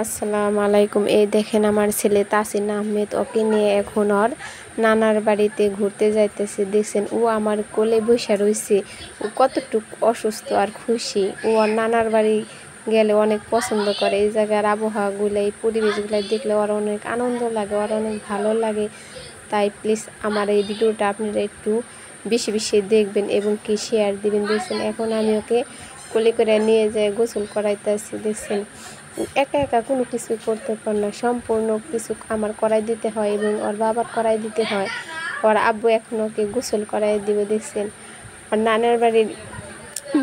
আসসালামু আলাইকুম। এই দেখেন আমার ছেলে তাসিন আহমেদ, ওকে নিয়ে এখন ওর নানার বাড়িতে ঘুরতে যাইতেছে। দেখছেন ও আমার কোলে বসে রয়েছে, ও কতটুকু অসুস্থ আর খুশি। ও ওর নানার বাড়ি গেলে অনেক পছন্দ করে। এই জায়গার আবহাওয়াগুলো, এই পরিবেশগুলো দেখলে ওর অনেক আনন্দ লাগে, ওর অনেক ভালো লাগে। তাই প্লিজ আমার এই ভিডিওটা আপনারা একটু বেশি বেশি দেখবেন এবং কি শেয়ার দিবেন। দেখছেন এখন আমি ওকে কোলে করে নিয়ে যাই গোসল করাইতেছি। দেখছেন একা একা কোনো কিছু করতে পারে না, সম্পূর্ণ কিছু আমার করাই দিতে হয় এবং ওর বাবার করাই দিতে হয়। ওর আব্বু এখন ওকে গোসল করাই দিবে। দেখছেন ওর নানার বাড়ির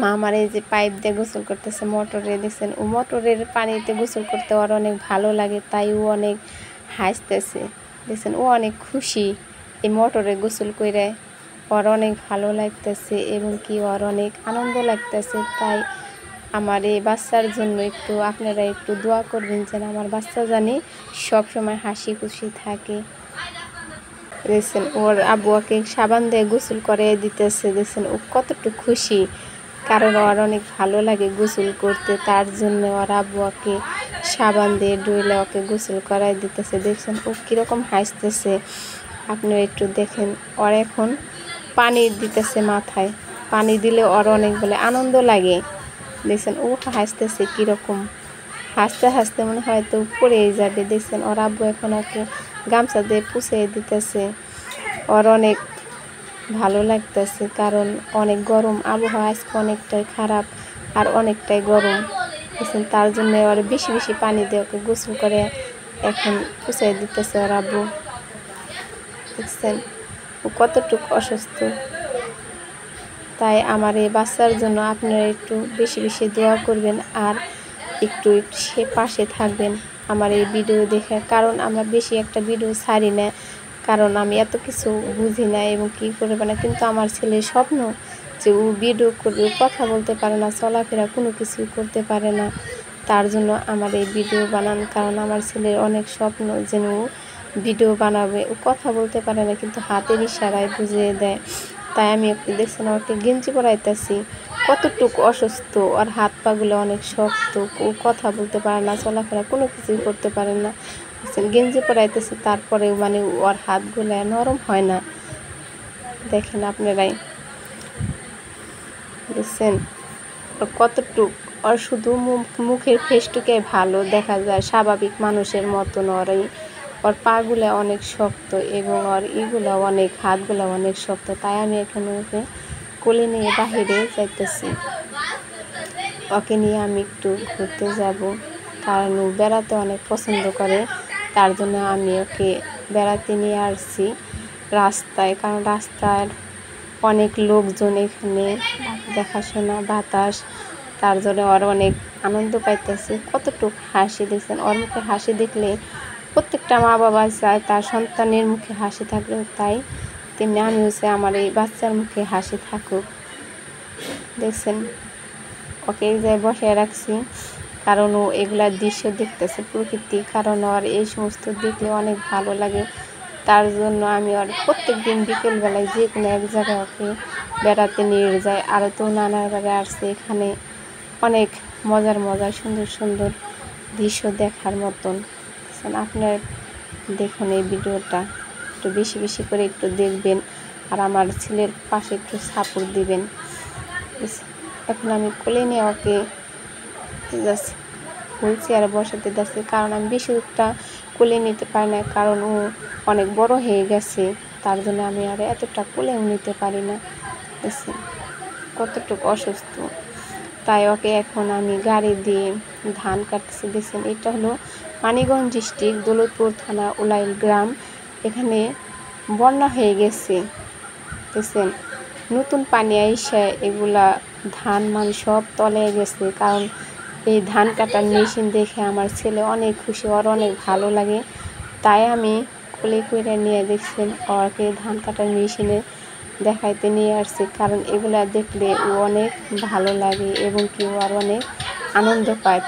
মা আমার এই যে পাইপ দিয়ে গোসল করতেছে মোটরে। দেখছেন ও মোটরের পানিতে গোসল করতে ওর অনেক ভালো লাগে, তাই ও অনেক হাসতেছে। দেখছেন ও অনেক খুশি এই মোটরে গোসল করে, ওর অনেক ভালো লাগতেছে এবং কি ওর অনেক আনন্দ লাগতেছে। তাই আমার এই বাচ্চার জন্য একটু আপনারা একটু দোয়া করবেন যেন আমার বাচ্চা জানি সবসময় হাসি খুশি থাকে। দেখছেন ওর আব্বু ওকে সাবান দিয়ে গোসল করে দিতেছে। দেখছেন ও কতটুকু খুশি, কারণ ওর অনেক ভালো লাগে গোসল করতে, তার জন্য ওর আব্বু ওকে সাবান দিয়ে ডুইলে ওকে গোসল করাই দিতেছে। দেখছেন ও কীরকম হাসতেছে, আপনারা একটু দেখেন। ওর এখন পানি দিতেছে মাথায়, পানি দিলে ওর অনেক বলে আনন্দ লাগে। দেখছেন ও হাসতেছে কীরকম, হাসতে হাসতে মনে হয় তো পড়েই যাবে। দেখছেন ওর আব্বু এখন ওকে গামছা দিয়ে পুষিয়ে দিতেছে। ওর অনেক ভালো লাগতেছে, কারণ অনেক গরম আবহাওয়া, আজকে অনেকটাই খারাপ আর অনেকটাই গরম। দেখছেন তার জন্য ওর বেশি বেশি পানি দিয়ে ওকে গোসল করে এখন পুষিয়ে দিতেছে ওর আব্বু। দেখছেন ও কতটুকু অসুস্থ। তাই আমার এই বাচ্চার জন্য আপনারা একটু বেশি বেশি দোয়া করবেন আর একটু সে পাশে থাকবেন আমার এই ভিডিও দেখে, কারণ আমরা বেশি একটা ভিডিও ছাড়ি না, কারণ আমি এত কিছু বুঝি না এবং কী করবে না। কিন্তু আমার ছেলের স্বপ্ন যে ও ভিডিও করবে, কথা বলতে পারে না, চলাফেরা কোনো কিছুই করতে পারে না, তার জন্য আমার এই ভিডিও বানানো। কারণ আমার ছেলের অনেক স্বপ্ন যেন ও ভিডিও বানাবে। ও কথা বলতে পারে না কিন্তু হাতের ইশারায় বুঝিয়ে দেয়। তাই আমি একটু দেখছেন ওকে গেঞ্জি পরাইতেছি, কতটুকু অসুস্থ, ওর হাত পাগুলো অনেক শক্ত, ও কথা বলতে পারে না, চলাফেরা কোনো কিছুই করতে পারে না। গেঞ্জি পরাইতেছি তারপরেও মানে ওর হাতগুলো নরম হয় না। দেখেন আপনারাই, দেখছেন ওর কতটুক, ওর শুধু মুখের ফেসটুকে ভালো দেখা যায়, স্বাভাবিক মানুষের মতন। ওর পাগুলো অনেক শক্ত এবং ওর ইগুলো অনেক, হাতগুলো অনেক শক্ত। তাই আমি এখানে ওকে কোলে নিয়ে বাহিরে যাইতেছি, ওকে নিয়ে আমি একটু ঘুরতে যাব, কারণ ও বেড়াতে অনেক পছন্দ করে। তার জন্য আমি ওকে বেড়াতে নিয়ে আসছি রাস্তায়, কারণ রাস্তার অনেক লোকজন এখানে, দেখাশোনা বাতাস, তার জন্য ওর অনেক আনন্দ পাইতেছে। কতটুকু হাসি, দেখছেন ওর মুখে হাসি দেখলে প্রত্যেকটা মা বাবা চায় তার সন্তানের মুখে হাসি থাকবে, তাই তেমনি আমি হচ্ছে আমার এই বাচ্চার মুখে হাসি থাকুক। দেখছেন ওকে এই জায়গায় বসিয়ে রাখছি, কারণ ও এগুলার দৃশ্য দেখতেছে, প্রকৃতি, কারণ ওর এই সমস্ত দেখলে অনেক ভালো লাগে। তার জন্য আমি ওর প্রত্যেক দিন বিকেলবেলায় যে কোনো এক জায়গায় ওকে বেড়াতে নিয়ে যাই। আরও তো নানার বাড়ি আসছে, এখানে অনেক মজার মজার সুন্দর সুন্দর দৃশ্য দেখার মতন। আপনার দেখুন এই ভিডিওটা একটু বেশি বেশি করে একটু দেখবেন আর আমার ছেলের পাশে একটু সাপোর্ট দিবেন। এখন আমি কোলে নিয়ে ওকে যাচ্ছি, হুইল চেয়ারে বসাতে যাচ্ছি, কারণ আমি বেশি একটা কোলে নিতে পারি না, কারণ ও অনেক বড় হয়ে গেছে, তার জন্য আমি আর এতটা কোলেও নিতে পারি না। দেখছি কতটুকু অসুস্থ, তাই ওকে এখন আমি গাড়ি দিয়ে ধান কাটতেছি। দেখছেন এটা হলো মানিকগঞ্জ ডিস্ট্রিক্ট দৌলতপুর থানা উলাইল গ্রাম, এখানে বন্যা হয়ে গেছে। দেখছেন নতুন পানি আইসা এগুলা ধান সব তলে গেছে, কারণ এই ধান কাটার মেশিন দেখে আমার ছেলে অনেক খুশি, ওর অনেক ভালো লাগে। তাই আমি কোলে করে নিয়ে দেখছেন ওকে ধান কাটার মেশিনে দেখাইতে নিয়ে আসছি, কারণ এগুলা দেখলে ও অনেক ভালো লাগে এবং কি ও আর অনেক আনন্দ পায়।